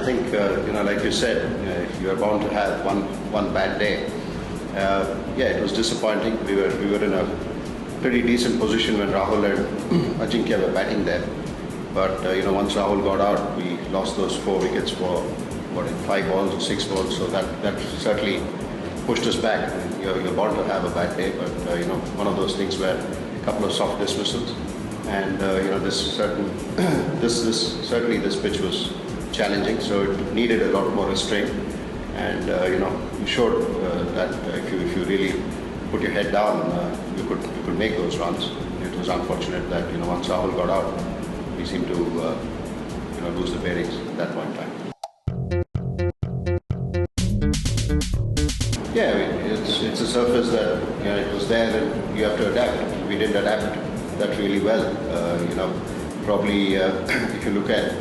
think like you said, you are bound to have one bad day. Yeah, it was disappointing. We were in a pretty decent position when Rahul and Ajinkya were batting there. But once Rahul got out, we lost those 4 wickets for 5 balls or 6 balls. So that certainly pushed us back. You're bound to have a bad day, but one of those things where a couple of soft dismissals, and certainly this pitch was challenging, so it needed a lot more restraint. And you showed that if you really put your head down, you could make those runs. It was unfortunate that once Rahul got out, we seemed to lose the bearings at that point in time. Yeah, I mean, it's a surface that it was there and you have to adapt. We didn't adapt that really well. Probably if you look at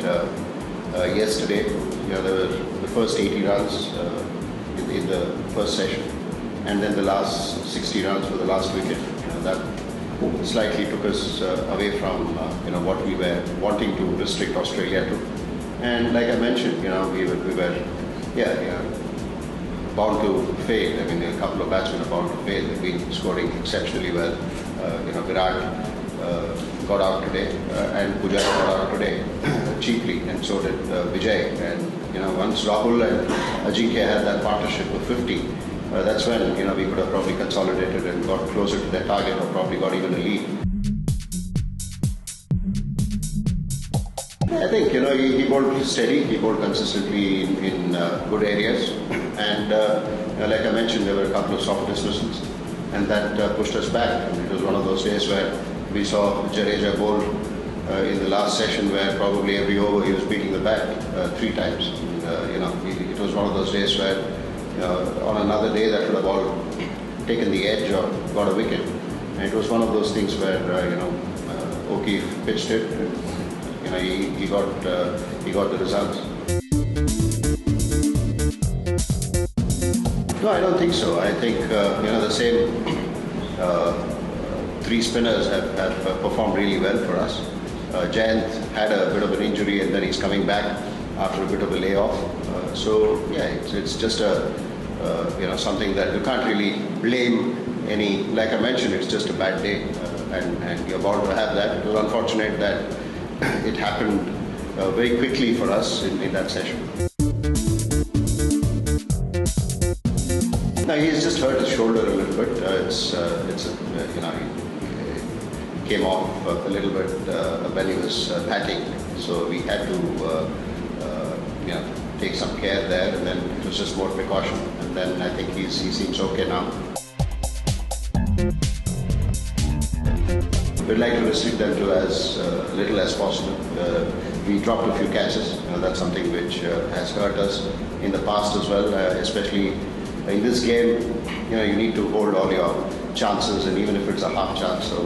yesterday, there were the first 80 runs in the first session, and then the last 60 runs for the last wicket. That slightly took us away from what we were wanting to restrict Australia to. And like I mentioned, we were bound to fail. I mean, a couple of batsmen are bound to fail. They've been scoring exceptionally well. Virat got out today, and Pujara got out today cheaply, and so did Vijay. And once Rahul and Ajinkya had that partnership of 50, that's when we could have probably consolidated and got closer to their target, or probably got even a lead. I think he bowled steady, he bowled consistently in good areas, and like I mentioned, there were a couple of soft dismissals, and that pushed us back. And it was one of those days where we saw Jadeja bowl in the last session, where probably every over he was beating the bat 3 times. It was one of those days where on another day that would have all taken the edge or got a wicket. And it was one of those things where O'Keefe pitched it. He got the results. No, I don't think so. I think the same 3 spinners have performed really well for us. Jayant had a bit of an injury, and then he's coming back after a bit of a layoff. So yeah, it's just something that you can't really blame any. Like I mentioned, it's just a bad day, and you're bound to have that. It was unfortunate that it happened very quickly for us in that session. Now he's just hurt his shoulder a little bit. He came off a little bit when he was batting, so we had to take some care there, and then it was just more precaution. And then I think he seems okay now. We'd like to restrict them to as little as possible. We dropped a few catches. That's something which has hurt us in the past as well, especially in this game. You need to hold all your chances, and even if it's a half chance. So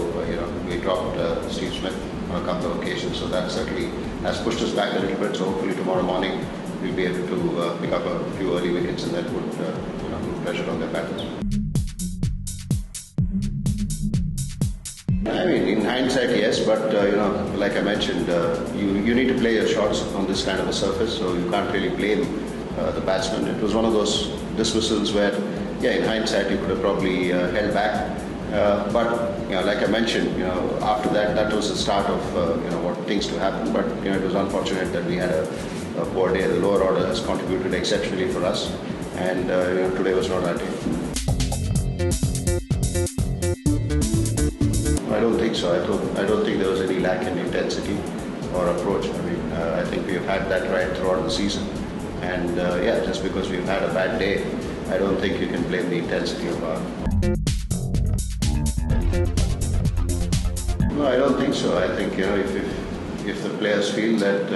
we dropped Steve Smith on a couple of occasions, so that certainly has pushed us back a little bit. So hopefully tomorrow morning we'll be able to pick up a few early wickets, and that would put pressure on their batters. I mean, in hindsight, yes, but like I mentioned, you need to play your shots on this kind of a surface, so you can't really blame the batsman. It was one of those dismissals where, yeah, in hindsight, you could have probably held back. But like I mentioned, after that was the start of what things to happen. But it was unfortunate that we had a poor day. The lower order has contributed exceptionally for us, and today was not our day. I don't think so. I don't think there was any lack in intensity or approach. I mean, I think we've had that right throughout the season. And yeah, just because we've had a bad day, I don't think you can blame the intensity of our. No, I don't think so. I think if the players feel that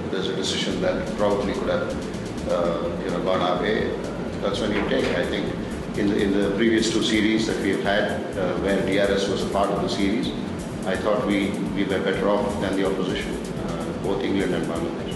there's a decision that probably could have gone our way, that's when you take. I think in the previous 2 series that we've had, where DRS was a part of the series, I thought we were better off than the opposition, both England and Bangladesh.